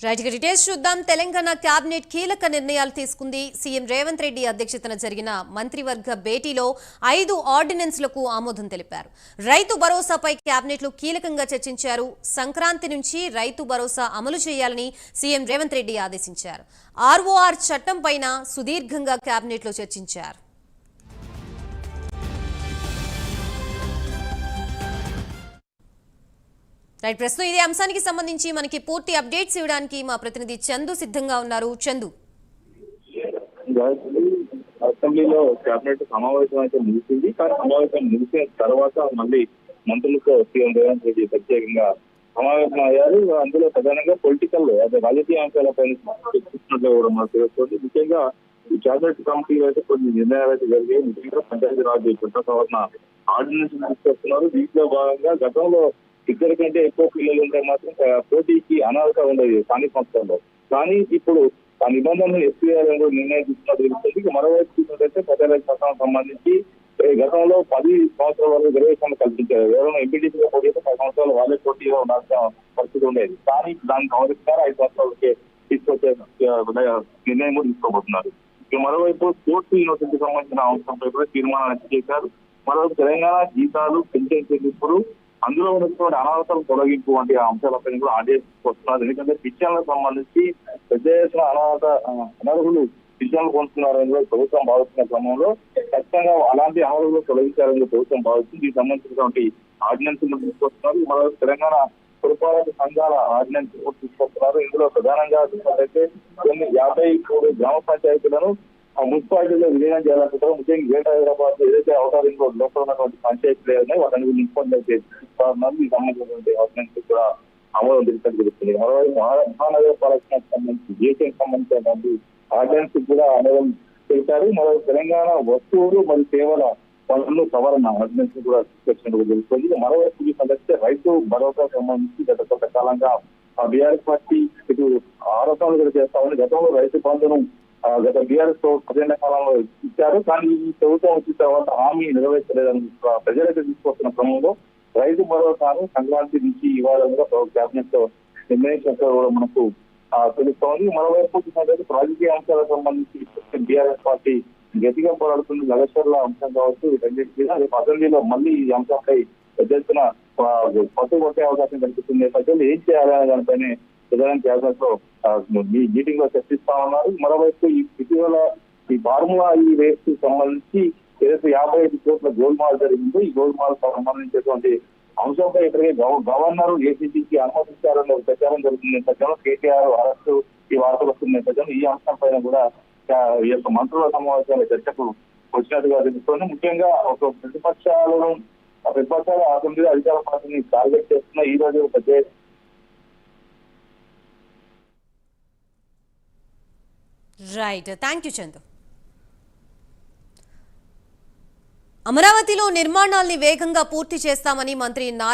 Right గా details చూద్దాం. Telangana cabinet కీలక నిర్ణయాలు తీసుకుంది. సీఎం రేవంత్ రెడ్డి అధ్యక్షతన జరిగిన మంత్రివర్గ భేటీలో 5 ఆర్డినెన్స్లకు ఆమోదం తెలిపారు. రైతు భరోసాపై కేబినెట్ లో కీలకంగా చర్చించారు. సంక్రాంతి నుంచి రైతు భరోసా అమలు చేయాలని సీఎం రేవంత్ రెడ్డి ఆదేశించారు. ఆర్ఓఆర్ చట్టం పైన సుదీర్ఘంగా కేబినెట్ లో చర్చించారు. రైట్, ప్రస్తుతం ఇదే అంశానికి సంబంధించి మనకి పూర్తి అప్డేట్స్ ఇవ్వడానికి మా ప్రతినిధి చందు సిద్ధంగా ఉన్నారు. చందు, అసెంబ్లీలో కేబినెట్ సమావేశం అయితే ముగిసింది. కానీ సమావేశం ముగిసిన తర్వాత మళ్ళీ మంత్రులతో సీఎం రేవంత్ రెడ్డి ప్రత్యేకంగా సమావేశం అయ్యారు. అందులో ప్రధానంగా పొలిటికల్ రాజకీయ అంశాలపై చర్చిస్తున్నట్లు కూడా మనకు తెలుస్తుంది. ముఖ్యంగా ఈ కేబినెట్ కమిటీలో అయితే కొన్ని నిర్ణయాలు అయితే జరిగాయి. ముఖ్యంగా పంచాయతీ రాజ్ చట్ట సవరణ ఆర్డినెన్స్ తీసుకొస్తున్నారు. దీంట్లో భాగంగా గతంలో ఇద్దరి కంటే ఎక్కువ పిల్లలు ఉంటే మాత్రం పోటీకి అనర్హత ఉండేది స్థానిక సంస్థల్లో. కానీ ఇప్పుడు ఆ నిబంధనలు ఎత్తివేయాలని కూడా నిర్ణయం తీసుకున్నట్టు తెలుస్తుంది. మరోవైపు చూసినట్లయితే ప్రజలకు చట్టానికి సంబంధించి గతంలో 10 సంవత్సరాల వరకు రిజర్వేషన్ కల్పించారు. ఎవరైనా ఎంపీటీసీగా పోటీ అయితే 10 సంవత్సరాలు వాళ్ళే పోటీగా ఉండాల్సిన పరిస్థితి ఉండేది. కానీ దానికి గౌరవిస్తారు 5 సంవత్సరాలకే తీసుకొచ్చే నిర్ణయం కూడా తీసుకోబోతున్నారు. ఇక మరోవైపు స్పోర్ట్స్ యూనివర్సిటీకి సంబంధించిన అంశంపై కూడా తీర్మానాలు చేశారు. మరోవైపు తెలంగాణ జీతాలు పెన్షన్ చెల్లింపులు, అందులో ఉన్నటువంటి అనర్హతలు తొలగింపు వంటి అంశాలపై కూడా ఆర్డీఎస్ వస్తున్నారు. ఎందుకంటే పిచ్చన్లకు సంబంధించి పెద్ద ఎత్తున అనర్హులు పిచ్చన్లు పొందుతున్నారని ప్రభుత్వం భావిస్తున్న క్రమంలో ఖచ్చితంగా అలాంటి అనర్హులు తొలగించాలని ప్రభుత్వం భావిస్తుంది. దీనికి సంబంధించినటువంటి ఆర్డినెన్స్ తీసుకొస్తున్నారు. మరో తెలంగాణ పురపాలక సంఘాల ఆర్డినెన్స్ తీసుకొస్తున్నారు. ఇందులో ప్రధానంగా చూసినట్లయితే కొన్ని 53 గ్రామ పంచాయతీలను మున్సిపాలిటీలో విలీనం చేయాలనుకుంటారు. ముఖ్యంగా గ్రేటర్ హైదరాబాద్ ఏదైతే అవతారం లోపల ఉన్నటువంటి పంచాయతీలు ఉన్నాయో వాటిని ఇన్ఫార్మ్ చేస్తున్నారు. ఈ సంబంధించినటువంటి ఆర్డినెన్స్ కూడా అమలు తెలుస్తుంది. మరోవైపు మహానగర పాలకకు సంబంధించి జీఎస్టీకి సంబంధించినటువంటి ఆర్డినెన్స్ కూడా అమలు చేశారు. మరో తెలంగాణ వస్తువులు మరియు సేవల పన్ను సవరణ ఆర్డినెన్స్ కూడా తీసుకొచ్చినట్టు తెలుస్తుంది. మరోవైపు చూసినట్లయితే రైతు భరోసా సంబంధించి గత కొంతకాలంగా బీఆర్ఎస్ పార్టీ ఇటు ఆరోపణలు కూడా చేస్తామని గతంలో రైతు బంధును గత బీఆర్ఎస్ పదిహేను కాలంలో ఇచ్చారు. కానీ ఈ ప్రభుత్వం వచ్చిన తర్వాత హామీ నెరవేర్చలేదని ప్రజలకు తీసుకొస్తున్న క్రమంలో రైతు భరోసాను సంక్రాంతి నుంచి ఇవాళ కేబినెట్ లో నిర్ణయించినట్టు కూడా మనకు తెలుస్తోంది. మరోవైపు చూసినట్లయితే రాజకీయ అంశాలకు సంబంధించి బీఆర్ఎస్ పార్టీ గట్టిగా పోరాడుతుంది. లగేశ్వర్ల అంశం కావచ్చు, వీటన్నిటి రేపు అసెంబ్లీలో మళ్ళీ ఈ అంశంపై పెద్ద ఎత్తున పట్టు కొట్టే అవకాశం కనిపిస్తుంది. నేపథ్యంలో ఏం చేయాలనే దానిపైనే ప్రధాన క్యాబినెట్ లో మీటింగ్ లో చర్చిస్తా ఉన్నారు. మరోవైపు ఈ ఇటీవల ఈ ఫార్ములా ఈ రేస్ కి సంబంధించి ఏదైతే 55 కోట్ల గోల్మాల్ జరిగిందో ఈ గోల్మాల్ సంబంధించినటువంటి అంశంపై ఇప్పటికే గవర్నర్ ఏసీబీకి అనుమతించారనే ప్రచారం జరుగుతున్న నేపథ్యంలో కేటీఆర్ అరెస్టు ఈ వార్తలు వస్తున్న నేపథ్యంలో ఈ అంశం పైన కూడా ఈ యొక్క మంత్రుల సమావేశంలో చర్చకు వచ్చినట్టుగా తెలుస్తోంది. ముఖ్యంగా ఒక ప్రతిపక్షాల అసెంబ్లీలో అధికార పార్టీని టార్గెట్ చేస్తున్న ఈ రోజు పెద్ద రైట్, థ్యాంక్ యూ చందు. అమరావతిలో నిర్మాణాల్ని వేగంగా పూర్తి చేస్తామని మంత్రి నారాయణ